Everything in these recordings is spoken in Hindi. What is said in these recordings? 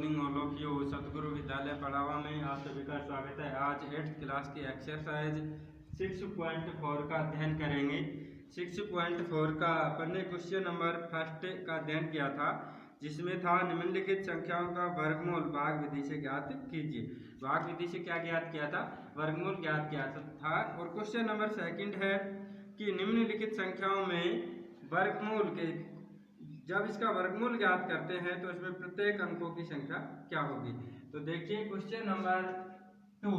Morning all of you. सतगुरु विद्यालय पड़ावा में आप सभी का स्वागत है। आज 8th क्लास की एक्सरसाइज 6.4 का अध्ययन करेंगे। 6.4 का अपन ने क्वेश्चन नंबर फर्स्ट का अध्ययन किया था, जिसमें था निम्नलिखित संख्याओं का वर्गमूल भाग विधि से ज्ञात कीजिए। भाग विधि से क्या ज्ञात किया था? वर्गमूल ज्ञात किया था। और क्वेश्चन नंबर सेकंड है कि निम्नलिखित संख्याओं में वर्गमूल के जब इसका वर्गमूल ज्ञात करते हैं तो इसमें प्रत्येक अंकों की संख्या क्या होगी। तो देखिए क्वेश्चन नंबर 2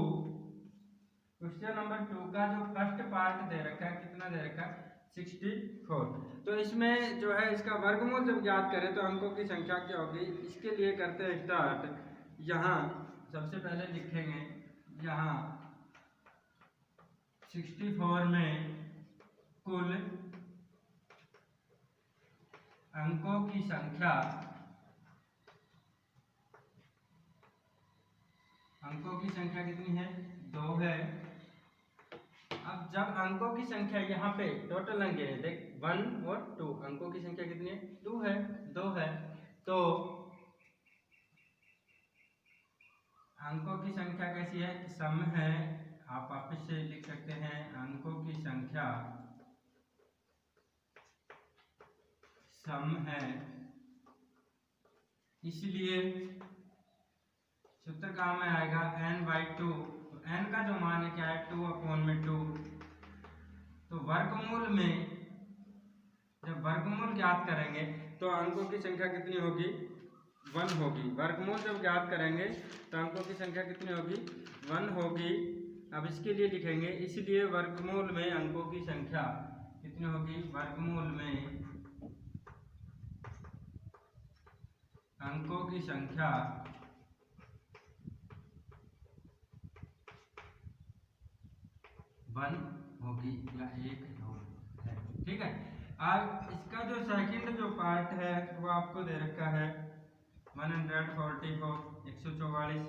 का जो फर्स्ट पार्ट दे रखा है, कितना दे रखा है? 64। तो इसमें जो है इसका वर्गमूल जब ज्ञात करें तो अंकों की संख्या क्या होगी, इसके लिए करते हैं स्टार्ट। यहाँ सबसे पहले लिखेंगे, यहाँ 64 में कुल अंकों की संख्या कितनी है? 2 है। अब जब अंकों की संख्या यहाँ पे टोटल अंक है, देख 1 और 2, अंकों की संख्या कितनी है? 2 है। तो अंकों की संख्या कैसी है? सम है। आप वापस से लिख सकते हैं, अंकों की संख्या सम है, इसलिए सूत्र काम में आएगा n/2। तो n का जो मान है क्या है? 2/2। तो वर्गमूल में जब वर्गमूल ज्ञात करेंगे तो अंकों की संख्या कितनी होगी? 1 होगी। वर्गमूल जब ज्ञात करेंगे तो अंकों की संख्या कितनी होगी? 1 होगी। अब इसके लिए लिखेंगे, इसलिए वर्गमूल में अंकों की संख्या कितनी होगी? वर्गमूल में अंकों की संख्या 1 होगी या 1 है। ठीक है। अब इसका जो सेकंड जो पार्ट है वो आपको दे रखा है 144, 144,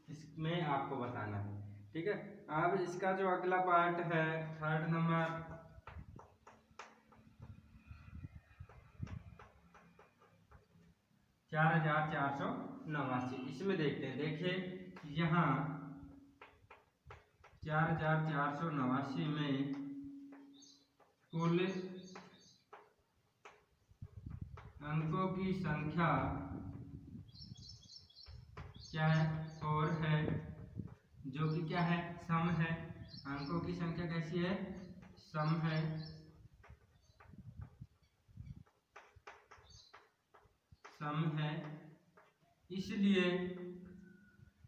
इसमें आपको बताना है। ठीक है। अब इसका जो अगला पार्ट है, थर्ड नंबर 4489। इसमें देखते हैं, देखिए यहाँ 4489 में कुल अंकों की संख्या क्या है? 4 है, जो कि क्या है? सम है। अंकों की संख्या कैसी है? सम है। इसलिए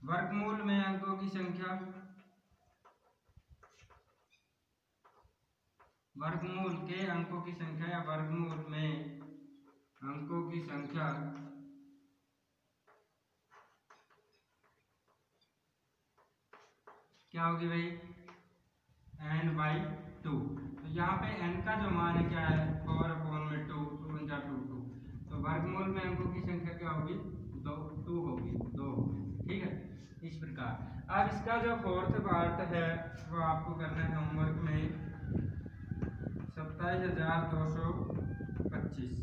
वर्गमूल में अंकों की संख्या, वर्गमूल के अंकों की संख्या या वर्गमूल में अंकों की संख्या क्या होगी भाई? n/2। तो यहाँ पे n का जो मान है क्या है? 4/2, 2 तो वर्गमूल में अंकों की संख्या क्या होगी? 2 होगी। ठीक है, इस प्रकार। अब इसका जो फोर्थ पार्ट है वो आपको करना है होमवर्क में 27225।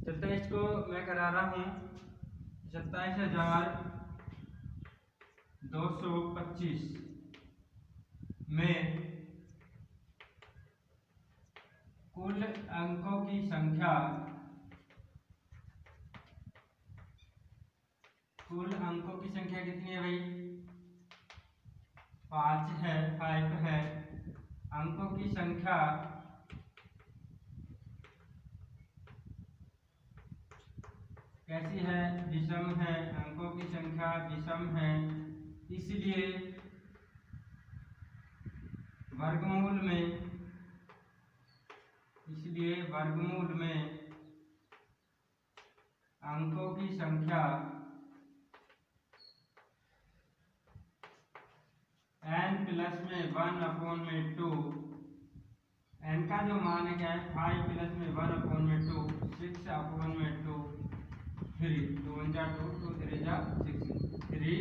चलते इसको मैं करा रहा हूँ। 27225 में कुल अंकों की संख्या, कितनी है भाई? 5 है। अंकों की संख्या कैसी है? विषम है। अंकों की संख्या विषम है, इसलिए वर्गमूल में अंकों की संख्या n+1/2। n का जो मान है क्या है? 5+1/2, 6/2, 3, 2 × 2, 2 × 3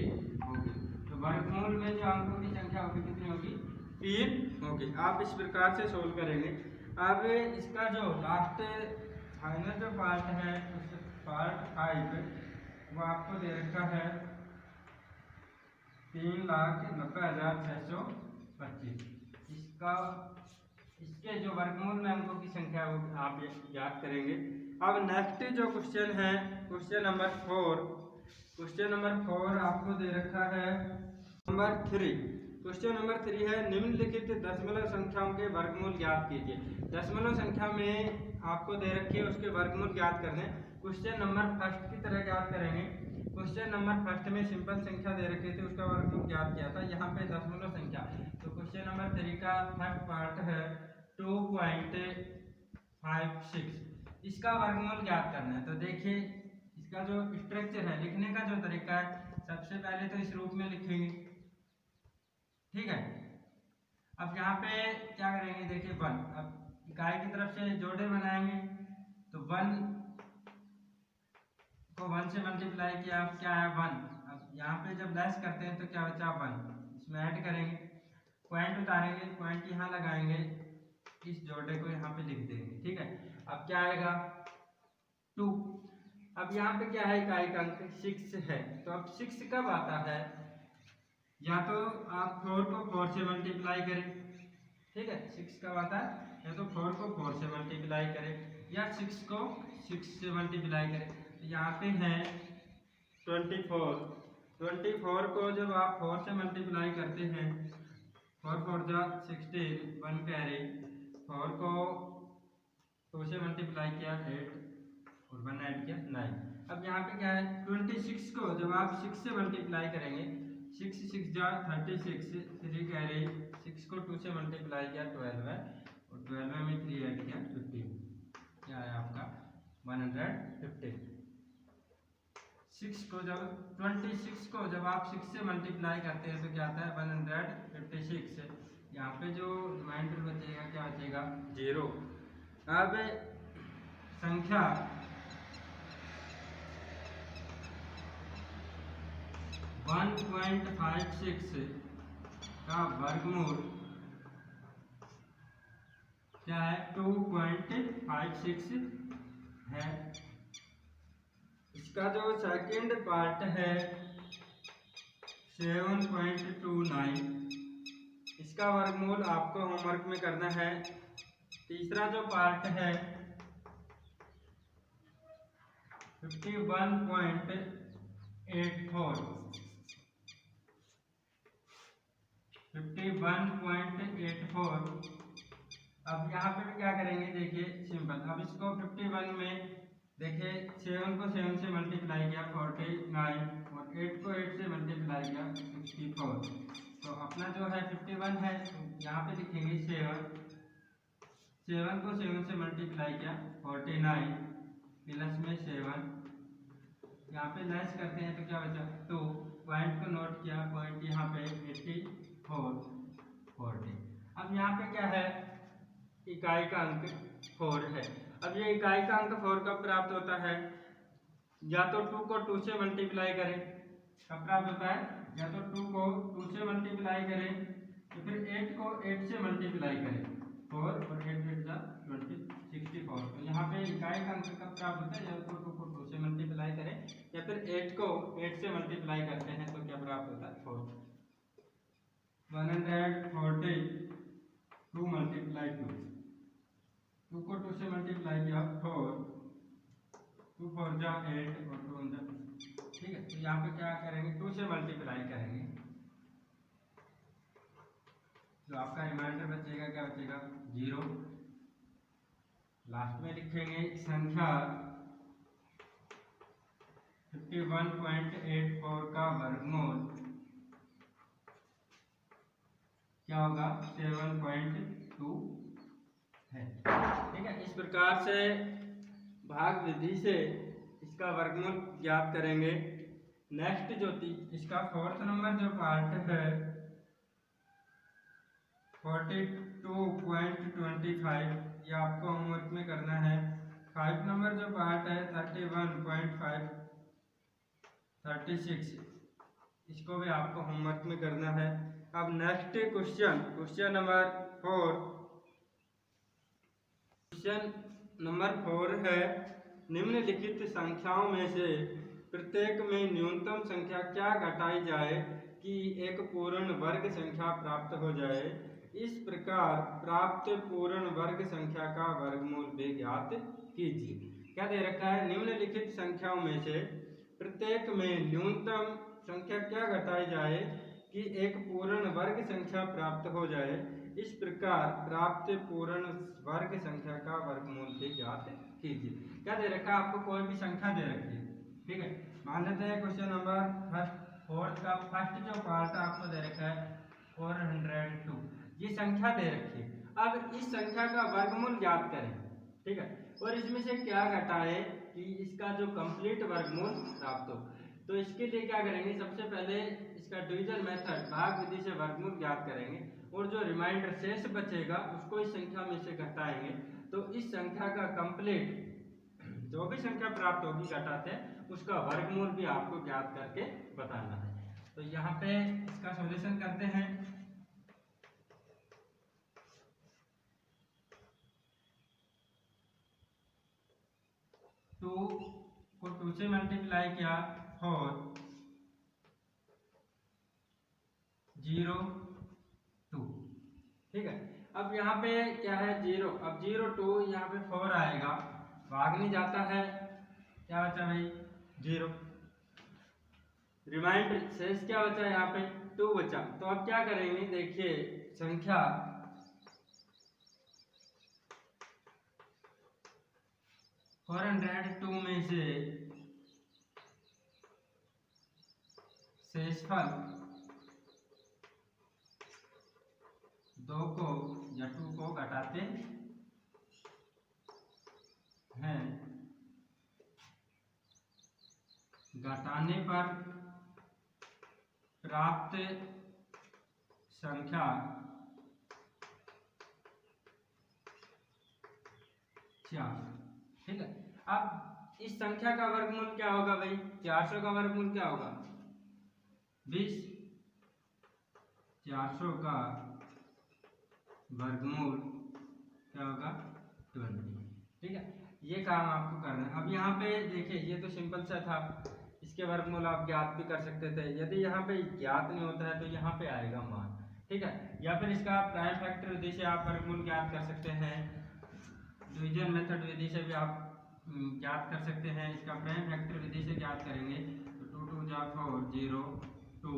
होगी। तो वर्गमूल में जो अंकों की संख्या होगी कितनी होगी? 3 होगी। आप इस प्रकार से सोल्व करेंगे। अब इसका जो लास्ट फाइनल जो पार्ट है पार्ट 5 वो आपको दे रखा है 3,90,625। इसके जो वर्गमूल में अंकों की संख्या वो आप याद करेंगे। अब नेक्स्ट जो क्वेश्चन है क्वेश्चन नंबर 4 आपको दे रखा है नंबर 3। क्वेश्चन नंबर 3 है निम्नलिखित दशमलव संख्याओं के वर्गमूल ज्ञात कीजिए। दशमलव संख्या में आपको दे रखी है उसके वर्गमूल ज्ञात करने। क्वेश्चन नंबर फर्स्ट की तरह ज्ञात करेंगे। क्वेश्चन नंबर फर्स्ट में सिंपल संख्या दे रखी थी उसका वर्गमूल ज्ञात किया था। यहाँ पे दशमलव संख्या, तो क्वेश्चन नंबर 3 का फर्स्ट पार्ट है 2.56, इसका वर्गमूल ज्ञात करना है। तो देखिए इसका जो स्ट्रक्चर है, लिखने का जो तरीका है, सबसे पहले तो इस रूप में लिखेंगे, ठीक है। अब यहाँ पे क्या करेंगे, देखिए 1, अब इकाई की तरफ से जोड़े बनाएंगे तो 1 को 1 से मल्टीप्लाई किया, अब क्या है 1। अब यहाँ पे जब लेस करते हैं तो क्या बचा 1, इसमें ऐड करेंगे, पॉइंट उतारेंगे, पॉइंट यहाँ लगाएंगे, इस जोड़े को यहाँ पे लिख देंगे, ठीक है। अब क्या आएगा 2। अब यहाँ पे क्या है, इकाई का अंक 6 है। तो अब 6 कब आता है, या तो आप 4 को 4 से मल्टीप्लाई करें, ठीक है। 6 कब आता है, या तो 4 को 4 से मल्टीप्लाई करें या 6 को 6 से मल्टीप्लाई करें। तो यहाँ पे है 24 को जब आप 4 से मल्टीप्लाई करते हैं, 4 4 जा 16, 1 कैरी, 4 को 2 से मल्टीप्लाई किया 8 और 1 ऐड किया 9। अब यहाँ पे क्या है 26 को जब आप 6 से मल्टीप्लाई करेंगे, 6 6 जा 36, 3 कैरी, 6 को 2 से मल्टीप्लाई किया 12 है और 12 में 3 ऐड किया 15, क्या है आपका 115। 26 को जब आप 6 से मल्टीप्लाई करते हैं तो क्या आता है 156। यहाँ पे जो रिमाइंडर बचेगा क्या बचेगा 0। अब संख्या 1.56 का वर्गमूल क्या है 2.56 है। इसका जो सेकंड पार्ट है 7.29, इसका वर्गमूल आपको होमवर्क में करना है। तीसरा जो पार्ट है 51.84, अब यहाँ पे भी क्या करेंगे, देखिए सिंपल। अब इसको 51 में देखिए 7 को 7 से मल्टीप्लाई किया 49 और 8 को 8 से मल्टीप्लाई किया 64। तो अपना जो है 51 है, तो यहाँ पे लिखेंगे 7 को 7 से मल्टीप्लाई किया 49 प्लस में 7, यहाँ पे लेस करते हैं तो क्या बचा 2, पॉइंट को नोट किया, पॉइंट यहाँ पे 84 40। अब यहाँ पे क्या है इकाई का अंक 4 है। अब ये इकाई का अंक 4 कब प्राप्त होता है, या तो 2 को 2 से मल्टीप्लाई करें, कब प्राप्त होता है, या तो 2 को 2 से मल्टीप्लाई करें तो फिर 8 को 8 से मल्टीप्लाई करें, 4 और 8 8 जा 64। तो यहाँ पे इकाई का अंक कब प्राप्त होता है, या तो 2 को 2 से मल्टीप्लाई करें या फिर 8 को 8 से मल्टीप्लाई करते हैं तो क्या प्राप्त होता है 4। 140 2 मल्टीप्लाई 2 को 2 से मल्टीप्लाई किया 4, 2 4 जा 8 और 2 जा, ठीक है। तो यहाँ पे क्या करेंगे 2 से मल्टीप्लाई करेंगे, तो आपका रिमाइंडर बचेगा क्या बचेगा 0। लास्ट में लिखेंगे संख्या 51.84 का वर्गमूल क्या होगा 7.2 है, ठीक है। इस प्रकार से भाग विधि से इसका वर्गमूल ज्ञात करेंगे। नेक्स्ट जो इसका 4th नंबर जो पार्ट है 42.25, ये आपको होमवर्क में करना है। 5 नंबर जो पार्ट है 31.36, इसको भी आपको होमवर्क में करना है। अब नेक्स्ट क्वेश्चन नंबर 4 है निम्नलिखित संख्याओं में से प्रत्येक में न्यूनतम संख्या क्या घटाई जाए कि एक पूर्ण वर्ग संख्या प्राप्त हो जाए। इस प्रकार प्राप्त पूर्ण वर्ग संख्या का वर्गमूल भी ज्ञात कीजिए। क्या दे रखा है? निम्नलिखित संख्याओं में से प्रत्येक में न्यूनतम संख्या क्या घटाई जाए कि एक पूर्ण वर्ग संख्या प्राप्त हो जाए। इस प्रकार प्राप्त पूर्ण वर्ग संख्या का वर्गमूल भी ज्ञात कीजिए। क्या दे रखा है? आपको कोई भी संख्या दे रखी है, ठीक है। मान लेते हैं क्वेश्चन नंबर फोर्थ का फर्स्ट जो पार्ट आपको दे रखा है 402, ये संख्या दे रखी है। अब इस संख्या का वर्गमूल ज्ञात करें, ठीक है, और इसमें से क्या घटाए कि इसका जो कंप्लीट वर्गमूल प्राप्त हो। तो इसके लिए क्या करेंगे? सबसे पहले इसका डिवीजन मेथड भाग विधि से वर्गमूल ज्ञात करेंगे और जो रिमाइंडर शेष बचेगा उसको इस संख्या में से घटाएंगे। तो इस संख्या का कंप्लीट जो भी संख्या प्राप्त होगी घटाते उसका वर्गमूल भी आपको ज्ञात करके बताना है। तो यहाँ पे इसका सॉल्यूशन करते हैं। टू को 2 से मल्टीप्लाई किया 4 0 2, ठीक है। अब यहाँ पे क्या है? 0, अब 0 2 यहाँ पे 4 आएगा, भाग नहीं जाता है, क्या बचा भाई? 0। रिमाइंडर शेष क्या बचा? यहाँ पे 2 बचा। तो अब क्या करेंगे? देखिए संख्या 402 में से शेषफल 2 को या 2 को घटाते हैं। घटाने पर प्राप्त संख्या 4, ठीक है। अब इस संख्या का वर्गमूल क्या होगा भाई? 400 का वर्गमूल क्या होगा? 20। 400 का वर्गमूल क्या होगा? 20, ठीक है। ये काम आपको करना है। अब यहाँ पे देखिए ये तो सिंपल सा था, इसके वर्गमूल आप ज्ञात भी कर सकते थे। यदि यहाँ पे ज्ञात नहीं होता है तो यहाँ पे आएगा मान, ठीक है। या फिर इसका प्राइम फैक्टर विधि से आप वर्गमूल ज्ञात कर सकते हैं, डिवीजन मेथड विधि से भी आप ज्ञात कर सकते हैं। इसका प्राइम फैक्टर विधि से ज्ञात करेंगे तो 2 2 जा 4 0 2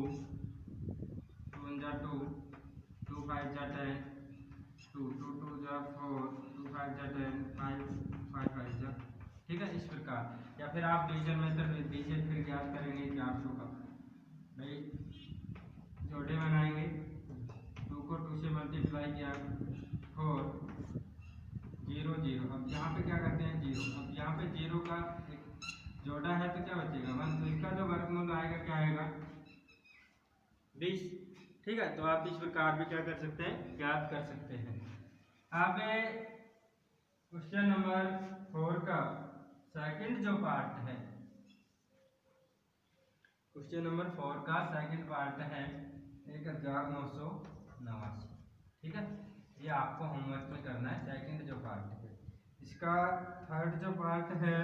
2 जा 2 2 5 जा 10 2 2 2 जा 4 2 5 जा 10 5 5 5 जा, ठीक है, इस प्रकार। या फिर आप डिवीजन मेथड विधि से फिर ज्ञात करेंगे 400 का भाई, जोड़े बनाएंगे 2 को 2 से मल्टीप्लाई किया 4 0 0। अब यहाँ पे क्या करते हैं? 0। अब यहाँ पे 0 का एक जोड़ा है तो क्या बचेगा? 1। तो इसका जो वर्गमूल आएगा क्या आएगा? 20, ठीक है। तो आप इस प्रकार भी क्या कर सकते हैं? ज्ञात कर सकते हैं। अब क्वेश्चन नंबर 4 का सेकंड जो पार्ट है, क्वेश्चन नंबर 4 का सेकंड पार्ट है 1989, ठीक है। ये आपको होमवर्क में करना है, सेकंड जो पार्ट है। इसका थर्ड जो पार्ट है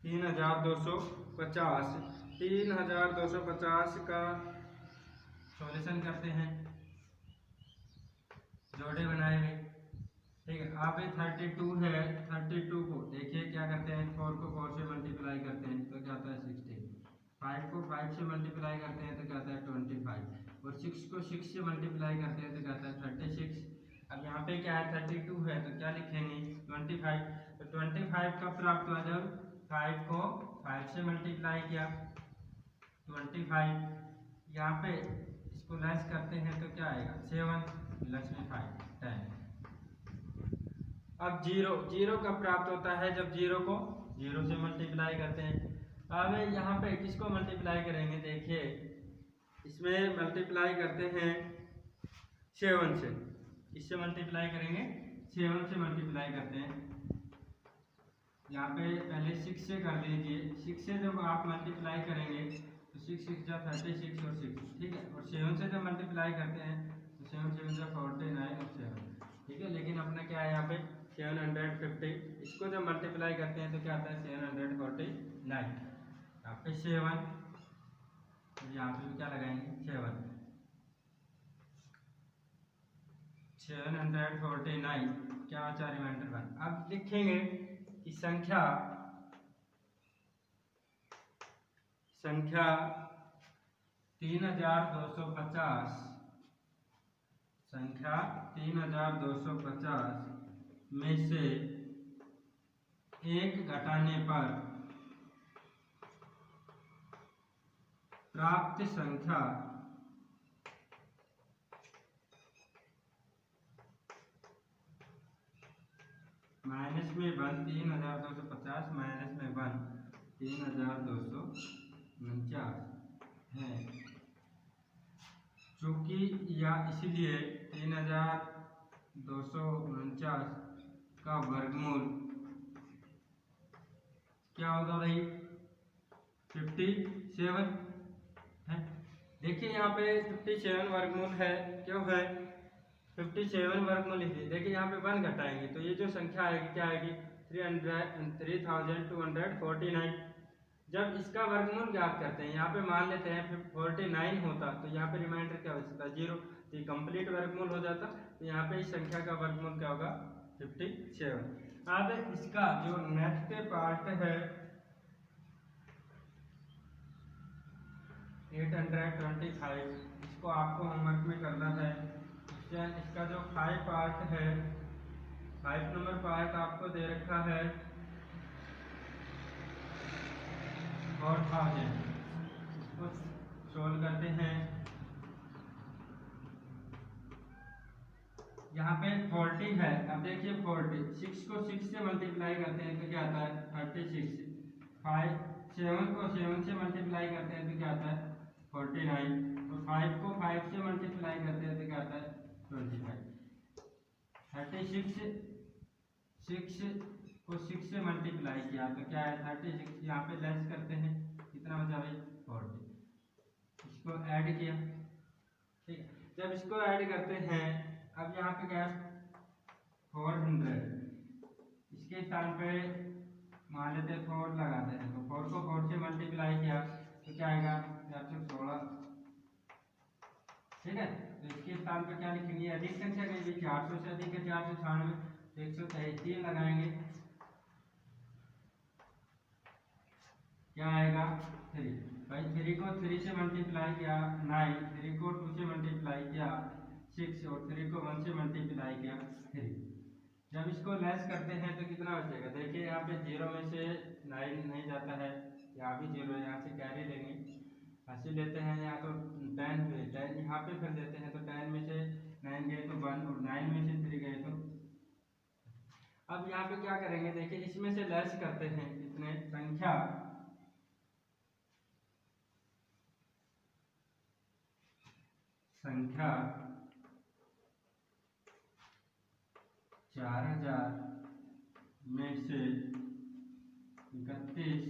3250। 3250 का सॉल्यूशन करते हैं, जोड़े बनाएंगे, ठीक है। आप 32 है, 32 को देखिए क्या करते हैं? 4 को 4 से मल्टीप्लाई करते हैं तो क्या आता है? 16। 5 को 5 से मल्टीप्लाई करते हैं तो क्या आता है? 25। और 6 को 6 से मल्टीप्लाई करते हैं तो क्या आता है? 36। अब यहाँ पे क्या है? 32 है तो क्या लिखेंगे? 25। तो 25 कब प्राप्त हुआ? जब 5 को 5 से मल्टीप्लाई किया 25। यहाँ पे इसको लेस करते हैं तो क्या आएगा? 7 प्लस में 5 10। अब 0 कब प्राप्त होता है? जब 0 को 0 से मल्टीप्लाई करते हैं। अब यहाँ पे किसको मल्टीप्लाई करेंगे? देखिए इसमें मल्टीप्लाई करते हैं 7 से, इससे मल्टीप्लाई करेंगे 7 से मल्टीप्लाई करते हैं। यहाँ पे पहले 6 से कर लीजिए, 6 से जब आप मल्टीप्लाई करेंगे तो 6 6 जा 36 और 6, ठीक है। और 7 से जब मल्टीप्लाई करते हैं तो 7 7 जा 49 और 7, ठीक है। लेकिन अपना क्या है यहाँ पे 750, इसको जब मल्टीप्लाई करते हैं तो क्या आता है 749। यहाँ पे 7, यहाँ पे भी क्या लगाएंगे 7, 749 क्या बचा रिमाइंडर 1। अब लिखेंगे कि संख्या 3250, संख्या 3250 में से एक घटाने पर प्राप्त संख्या माइनस में 1 3250 माइनस में 1 3249 है। चूंकि या इसलिए 3249 का वर्गमूल क्या होगा भाई 57 है। देखिए यहाँ पे 57 वर्गमूल है, क्यों है 57 वर्गमूल इसलिए, देखिए यहाँ पे 1 घटाएंगे तो ये जो संख्या आएगी क्या आएगी 3249। जब इसका वर्गमूल ज्ञात करते हैं, यहाँ पे मान लेते हैं 49 होता तो यहाँ पे रिमाइंडर क्या बचता 0, तो कंप्लीट वर्गमूल हो जाता। तो यहाँ पे इस संख्या का वर्गमूल क्या होगा 57। अब इसका जो नेक्स्ट पार्ट है 825, इसको आपको होमवर्क में करना है। इसका जो 5 पार्ट है, 5 नंबर पार्ट आपको दे रखा है 4000, इसको सोल्व करते हैं। यहाँ पे 40 है, अब देखिए 40, 6 को 6 से मल्टीप्लाई करते हैं तो क्या आता है 36, 7 को 7 से मल्टीप्लाई करते हैं तो क्या आता है 49, और 5 को 5 से मल्टीप्लाई करते हैं तो क्या आता है 25। 36 6 को 6 से मल्टीप्लाई किया तो क्या है 36, यहाँ पे लेस करते हैं कितना बचा भाई 40, इसको ऐड किया, ठीक है। जब इसको ऐड करते हैं, अब यहाँ पे क्या 400, इसके स्थान पे मान लेते 4 लगाते हैं तो 4 को 4 से मल्टीप्लाई किया तो क्या आएगा 416, ठीक है। तो इसके स्थान पे क्या लिखेंगे अधिक संख्या के लिए 400 से अधिक है 496, 133 लगाएंगे क्या आएगा 3 भाई, 3 को 3 से मल्टीप्लाई किया 9, 3 को 2 से मल्टीप्लाई किया 6, और 3 को 1 से मल्टीप्लाई किया 3। जब इसको लेस करते हैं तो कितना बचेगा, देखिए यहाँ पे 0 में से 9 नहीं जाता है, यहाँ भी 0 है, यहाँ से कैरी लेंगे 80 लेते हैं, यहाँ तो 10 पे 10 यहाँ पे फिर देते हैं तो 10 में से 9 गए तो 1, और 9 में से 3 गए तो। अब यहाँ पे क्या करेंगे, देखिए इसमें से लेस करते हैं कितने संख्या 4000 में से 31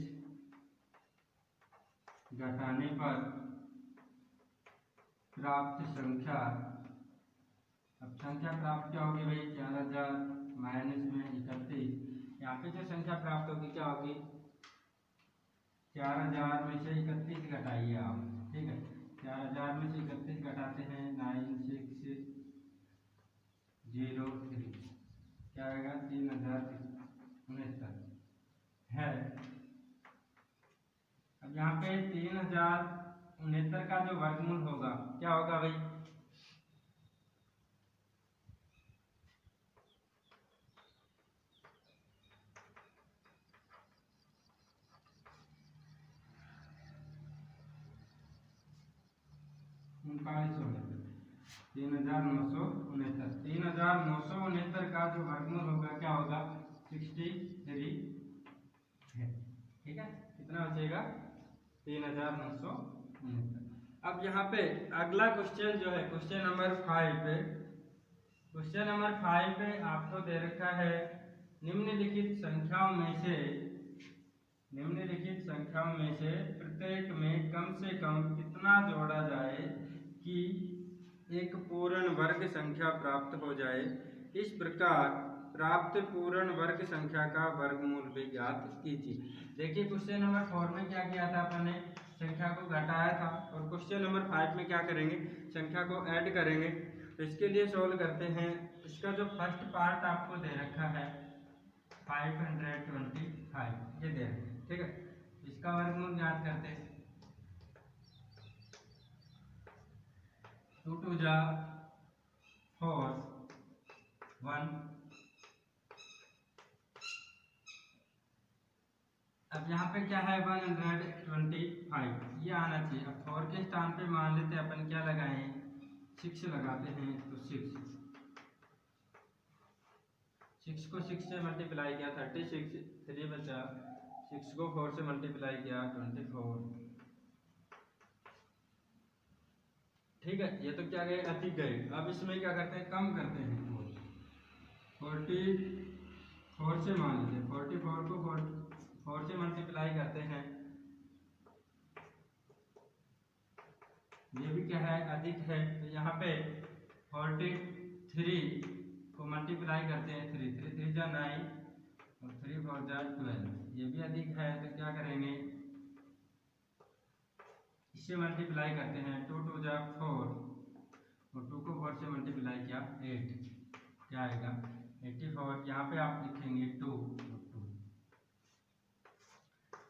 घटाने पर प्राप्त संख्या। अब संख्या प्राप्त क्या होगी भाई 4000 माइनस में 31, यहाँ पे जो संख्या प्राप्त होगी क्या होगी 4000 में से 31 घटाइए आप, ठीक है। 4000 में से 31 घटाते हैं 9603, क्या आएगा 3069 है। अब यहाँ पे 3069 का जो वर्गमूल होगा क्या होगा भाई $3969 का जो वर्गमूल होगा क्या होगा 63 है, ठीक है। कितना बचेगा 3969। अब यहाँ पे अगला क्वेश्चन जो है क्वेश्चन नंबर 5 पे, क्वेश्चन नंबर 5 पे आपको दे रखा है निम्नलिखित संख्याओं में से प्रत्येक में कम से कम कितना जोड़ा जाए कि एक पूर्ण वर्ग संख्या प्राप्त हो जाए। इस प्रकार प्राप्त पूर्ण वर्ग संख्या का वर्गमूल भी ज्ञात कीजिए। देखिए क्वेश्चन नंबर 4 में क्या किया था अपन ने, संख्या को घटाया था, और क्वेश्चन नंबर 5 में क्या करेंगे, संख्या को ऐड करेंगे। तो इसके लिए सॉल्व करते हैं। इसका जो फर्स्ट पार्ट आपको दे रखा है 525, ये दे रखा है, ठीक है। इसका वर्गमूल ज्ञात करते हैं। 2 2 जा 4 1। अब यहाँ पे क्या है 125, ये आना चाहिए। अब 4 के स्थान पे मान लेते हैं अपन क्या लगाएं, 6 लगाते हैं। तो 6 को 6 से मल्टीप्लाई किया 36, 3 बचा, 6 को 4 से मल्टीप्लाई किया 24, ठीक है। ये तो क्या गए, अधिक गए। अब इसमें क्या करते हैं, कम करते हैं। 44 से मान लेते हैं, 44 को 4 से मल्टीप्लाई करते हैं, ये भी क्या है, अधिक है। तो यहाँ पे 43 को मल्टीप्लाई करते हैं, 3 3 3 जा 9 और 3 4 जा 12, ये भी अधिक है। तो क्या करेंगे, इससे मल्टीप्लाई करते हैं, 2 2 जा 4 और 2 को 4 से मल्टीप्लाई किया 8, क्या आएगा 84। यहाँ पे आप लिखेंगे 2।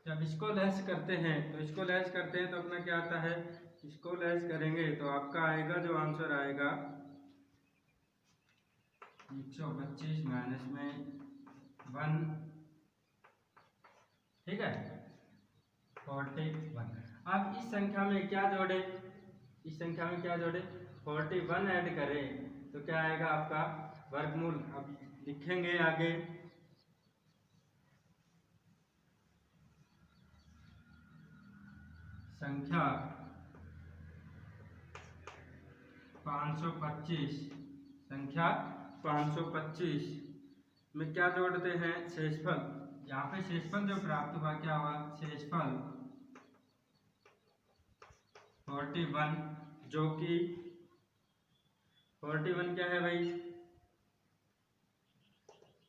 जब इसको लेस करते हैं, तो इसको लेस करते हैं तो अपना क्या आता है, इसको लेस करेंगे तो आपका आएगा, जो आंसर आएगा 125 माइनस में 1, ठीक है 41। अब इस संख्या में क्या जोड़े, इस संख्या में क्या जोड़े, 41 ऐड करें तो क्या आएगा आपका वर्गमूल। अब लिखेंगे आगे, संख्या 525, संख्या 525 में क्या जोड़ते हैं, शेषफल। यहाँ पे शेषफल जो प्राप्त हुआ क्या हुआ, शेषफल 41, जो कि 41 क्या है भाई,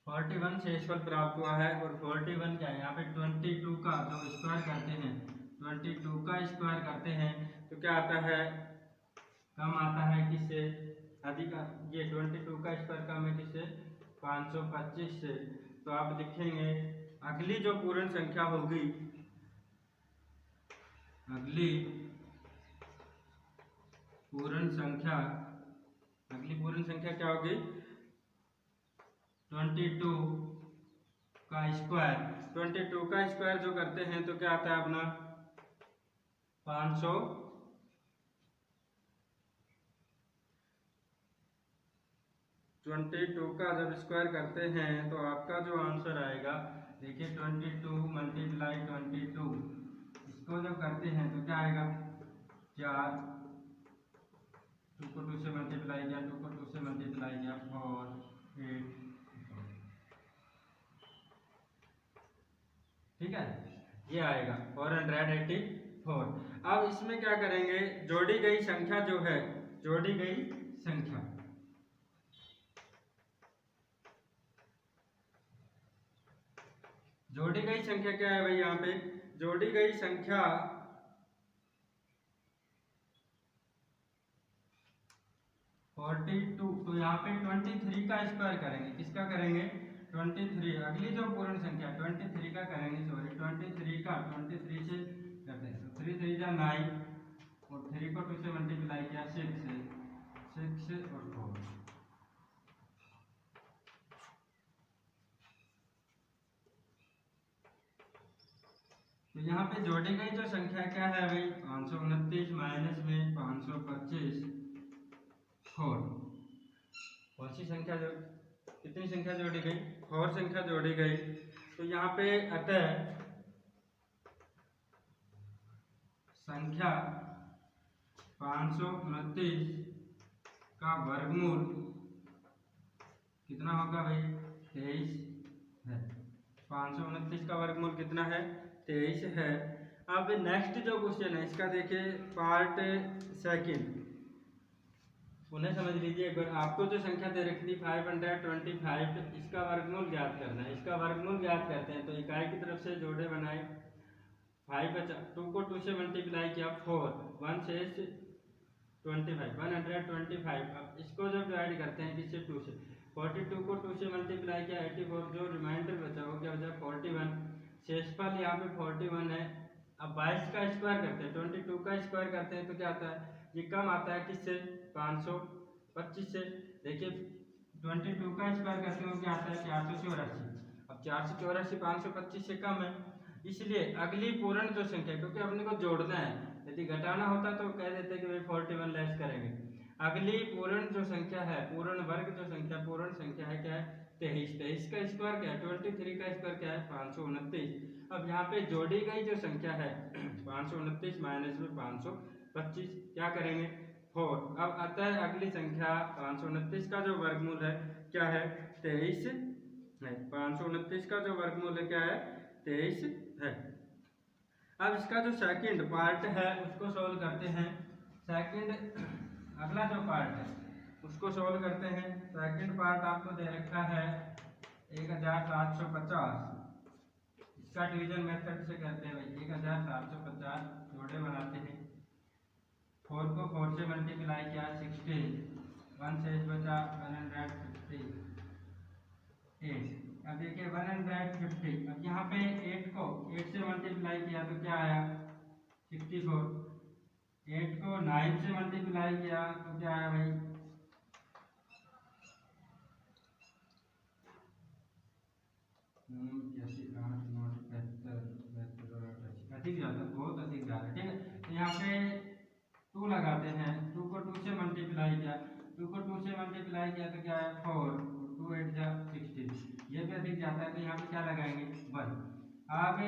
41 शेषफल प्राप्त हुआ है। और 41 क्या है, यहाँ पे 22 का जो स्क्वायर करते हैं, 22 का स्क्वायर करते हैं तो क्या आता है, कम आता है किससे, अधिक। ये 22 का स्क्वायर कम है किससे, 525 से। तो आप लिखेंगे अगली जो पूर्ण संख्या होगी, अगली पूर्ण संख्या, अगली पूर्ण संख्या क्या होगी, 22 का स्क्वायर। 22 का स्क्वायर जो करते हैं तो क्या आता है अपना 500, 22 का जब स्क्वायर करते हैं तो आपका जो आंसर आएगा, देखिए 22 मल्टीप्लाई 22, इसको जब करते हैं तो क्या आएगा 4, 2 को 2 से मल्टीप्लाई किया, 2 को 2 से मल्टीप्लाई किया 4 8, ठीक है, ये आएगा 484। अब इसमें क्या करेंगे, जोड़ी गई संख्या जो है, जोड़ी गई संख्या, जोड़ी गई संख्या क्या है भाई, यहाँ पे जोड़ी गई संख्या 42। तो यहाँ पे 23 का स्क्वायर करेंगे, किसका करेंगे 23, अगली जो पूर्ण संख्या 23 का करेंगे, सॉरी 23 का 23 से करते हैं। तो 3 3 जा 9 और 3 को 2 से मल्टीप्लाई किया 6 और 4। तो यहाँ पे जोड़ी गई जो संख्या क्या है भाई, 529 माइनस में 525 4। कौन सी संख्या जो, कितनी संख्या जोड़ी गई, 4 संख्या जोड़ी गई। तो यहाँ पे अतः संख्या 529 का वर्गमूल कितना होगा भाई, 23 है। 529 का वर्गमूल कितना है, 23 है। अब नेक्स्ट जो क्वेश्चन है इसका देखिए पार्ट सेकंड, उन्हें समझ लीजिए एक बार। आपको जो संख्या दे रखी थी 525, इसका वर्गमूल ज्ञात करना है। इसका वर्गमूल ज्ञात करते हैं तो इकाई की तरफ से जोड़े बनाए, 2 को 2 से मल्टीप्लाई किया 4, 1 से 25, 125। अब इसको जब डिवाइड करते हैं किससे, 2 से, 42 को 2 से मल्टीप्लाई किया 84, जो रिमाइंडर बचा वो क्या बचा 41। शेषफल यहाँ पे 41 है। अब 22 का स्क्वायर करते हैं, 22 का स्क्वायर करते हैं तो क्या आता है, ये कम आता है किससे, 525 से। देखिए 22 का स्क्वायर करते हो क्या आता है, 484। अब 484 525 से कम है, इसलिए अगली पूर्ण जो संख्या, क्योंकि अपने को जोड़ना है, यदि घटाना होता तो कह देते कि भाई 41 लेस करेंगे। अगली पूर्ण जो संख्या है, पूर्ण वर्ग जो संख्या, पूर्ण संख्या है क्या है, 23। 23 का स्क्वायर क्या है, 23 का स्क्वायर क्या है, 529। अब यहाँ पे जोड़ी गई जो संख्या है 529 माइनस में 525, क्या करेंगे 4। अब आता है अगली संख्या 529 का जो वर्गमूल है क्या है, 23 है। 529 का जो वर्गमूल है क्या है, 23 है। अब इसका जो सेकंड पार्ट है उसको सोल्व करते हैं। सेकंड अगला जो पार्ट है उसको सोल्व करते हैं। सेकंड पार्ट आपको दे रखा है 1750। इसका डिवीजन मेथड से करते हैं भाई, 1750 जोड़े बनाते हैं। 4 को 4 से मल्टीप्लाई किया 16, 1 से बचा 158। अब देखिए 150। अब यहाँ पे 8 को 8 से मल्टीप्लाई किया तो क्या आया 64। 8 को 9 से मल्टीप्लाई किया तो क्या आया भाई अधिक ज़्यादा, बहुत अधिक ज़्यादा। ठीक है, तो यहाँ पे 2 लगाते हैं। 2 को 2 से मल्टीप्लाई किया, 2 को 2 से मल्टीप्लाई किया तो क्या है 4, 2 8 जा 16। ये भी अधिक जाता है तो यहाँ पे क्या लगाएंगे 1। अब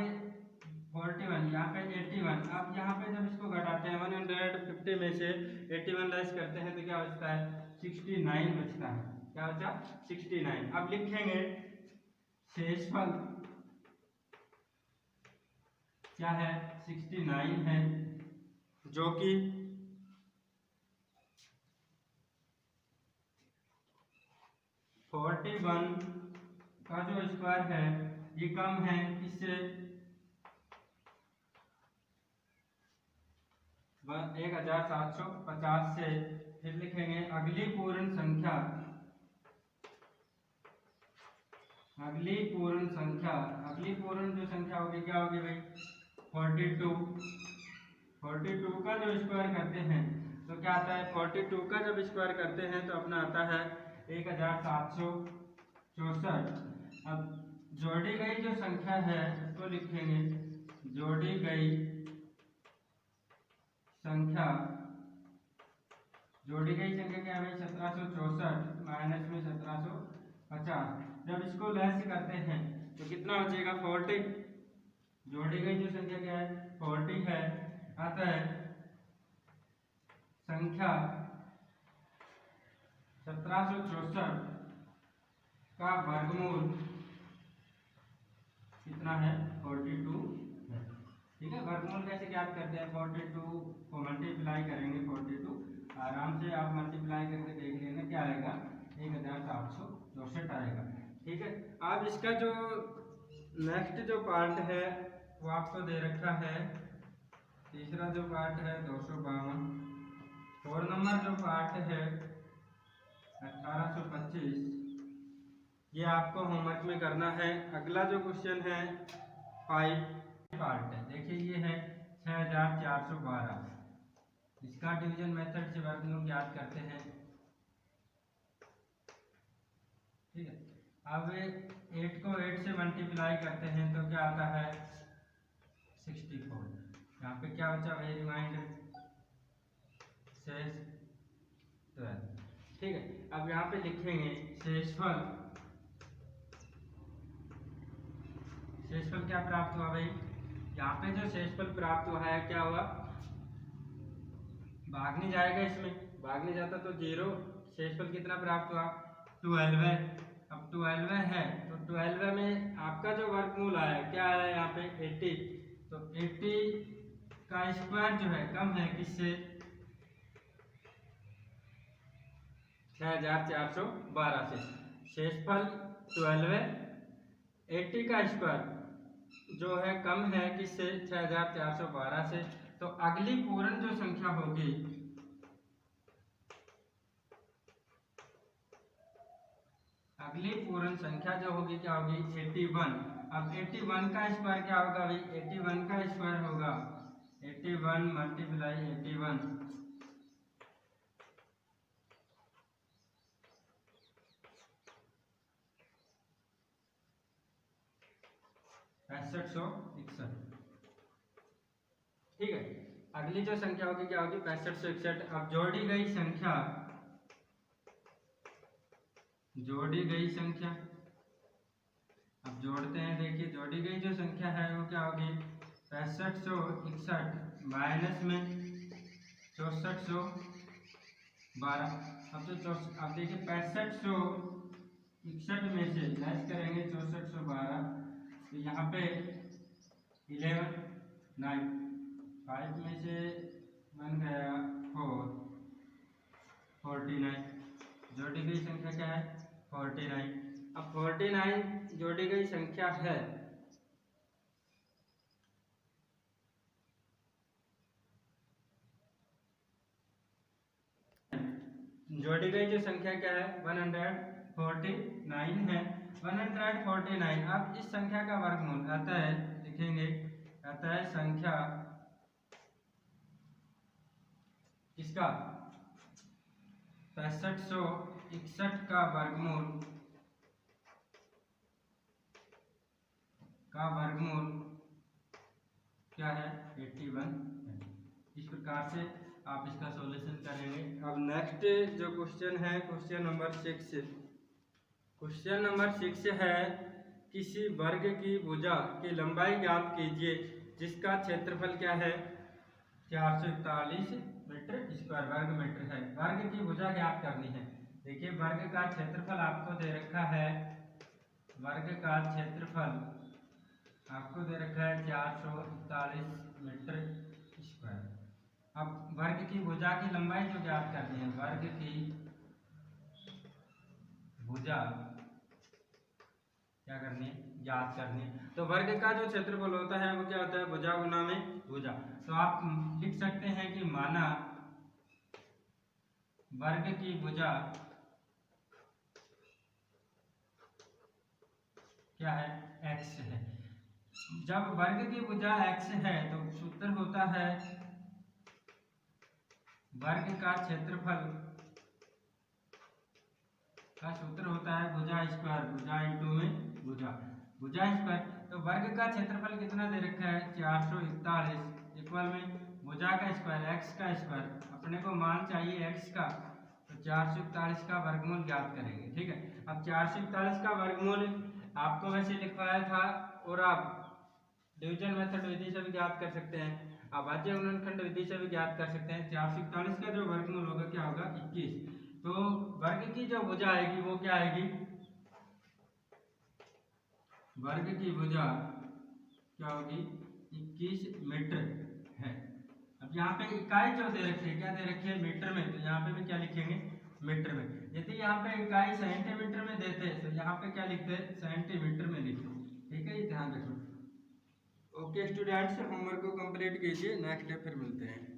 41, यहाँ पे 81। अब यहाँ पे जब इसको घटाते हैं 150 में से 81 लेस करते हैं तो क्या बचता है 69 बचता है। क्या बचा 69। अब लिखेंगे शेषफल क्या है 69 है, जो कि 41 का जो स्क्वायर है ये कम है किससे 1750 से। फिर लिखेंगे अगली पूर्ण संख्या, अगली पूर्ण जो संख्या होगी क्या होगी भाई 42। 42 का जो स्क्वायर करते हैं तो क्या आता है, 42 का जब स्क्वायर करते हैं तो अपना आता है 1764। अब जोड़ी गई जो संख्या है उसको लिखेंगे, जोड़ी गई संख्या, जोड़ी गई संख्या क्या है 1764 माइनस में 1750। जब इसको लेस करते हैं तो कितना बचेगा 40। जोड़ी गई जो संख्या क्या है 40 है। आता है संख्या 1764 का वर्गमूल कितना है 42 है। ठीक है, वर्गमूल कैसे ज्ञात करते हैं, 42 को मल्टीप्लाई करेंगे 42, आराम से आप मल्टीप्लाई करके देख लेना क्या आएगा 1764 आएगा। ठीक है, अब इसका जो नेक्स्ट जो पार्ट है वो आपको दे रखा है। तीसरा जो पार्ट है 252। 4 नंबर जो पार्ट है 1825, ये आपको होमवर्क में करना है। अगला जो क्वेश्चन है 5 पार्ट है। देखिए ये है 6412। इसका डिवीजन मेथड से वर्गमूल ज्ञात करते हैं। ठीक है, अब 8 को 8 से मल्टीप्लाई करते हैं तो क्या आता है 64। यहाँ पे क्या बचा भाई रिमाइंडर शेष 12। ठीक है, अब यहाँ पे लिखेंगे शेषफल। शेषफल क्या प्राप्त हुआ भाई, यहाँ पे जो शेषफल प्राप्त हुआ है क्या हुआ, भाग नहीं जाएगा, इसमें भाग नहीं जाता तो 0। शेषफल कितना प्राप्त हुआ 12 है। अब 12 है तो 12 में आपका जो वर्गमूल आया क्या आया यहाँ पे 80। तो 80 का स्क्वायर जो है कम है किससे 6412 से। शेषफल 12 है। 80 का स्क्वायर जो है कम है किससे, 6412 से। तो अगली पूर्ण जो संख्या होगी, अगली पूर्ण संख्या जो होगी क्या होगी, 81। अब 81 का स्क्वायर क्या होगा भाई, 81 का स्क्वायर होगा 81 मल्टीप्लाई 81, 6561। ठीक है, अगली जो संख्या होगी क्या होगी, 6561। अब जोड़ी गई संख्या, जोड़ी गई संख्या, अब जोड़ते हैं। देखिए जोड़ी गई जो संख्या है वो क्या होगी, 6561 माइनस में 6412। अब जो अब देखिए 6561 में से लेस करेंगे 6412, तो यहाँ पे 11 9 5 में से बन गया 4 49। जोड़ी गई संख्या क्या है, 49। अब 49 जोड़ी गई संख्या है। जोड़ी गई जो संख्या क्या है, 149 है, 149। अब इस संख्या का वर्गमूल आता है, लिखेंगे, आता है संख्या इसका 6561 का वर्गमूल, क्या है, 81 है। इस प्रकार से आप इसका सॉल्यूशन करेंगे। अब नेक्स्ट जो क्वेश्चन है, क्वेश्चन नंबर 6। क्वेश्चन नंबर 6 है, किसी वर्ग की भुजा की लंबाई ज्ञात कीजिए जिसका क्षेत्रफल क्या है, 441 मीटर स्क्वायर वर्ग मीटर है। वर्ग की भुजा ज्ञात करनी है। देखिए वर्ग का क्षेत्रफल आपको दे रखा है, वर्ग का क्षेत्रफल आपको दे रखा है 441 मीटर स्क्वायर। अब वर्ग की भुजा की लंबाई जो ज्ञात करनी है, वर्ग की भुजा क्या करनी है, ज्ञात करनी है। तो वर्ग का जो क्षेत्रफल होता है वो क्या होता है, भुजा गुना में भुजा। तो आप लिख सकते हैं कि माना वर्ग की भुजा क्या है, x है। जब वर्ग की भुजा x है तो सूत्र होता है वर्ग का क्षेत्रफल का सूत्र होता है भुजा स्क्वायर, भुजा इंटू में भुजा, भुजा स्क्वायर। तो वर्ग का क्षेत्रफल कितना दे रखा है, 441 इक्वल में भुजा का स्क्वायर x का स्क्वायर, अपने को मान चाहिए x का, तो 441 का वर्गमूल ज्ञात करेंगे। ठीक है, अब 441 का वर्गमूल आपको वैसे लिखवाया था, और आप डिवीजन मेथड विधि से भी ज्ञात कर सकते हैं, अभाज्य गुणनखंड विधि से भी ज्ञात कर सकते हैं। 441 का जो वर्गमूल होगा क्या होगा, 21। तो वर्ग की जो भुजा आएगी वो क्या आएगी, वर्ग की भुजा क्या होगी, 21 मीटर है। अब यहाँ पे इकाई जो दे रखी है, क्या दे रखी है, मीटर में, तो यहाँ पे भी क्या लिखेंगे, मीटर में। यदि यहाँ पे इकाई सेंटीमीटर में देते तो यहाँ पे क्या लिखते, सेंटीमीटर में लिखते। ठीक है, ये ध्यान रखो। ओके स्टूडेंट्स, होमवर्क को कंप्लीट कीजिए, नेक्स्ट डे फिर मिलते हैं।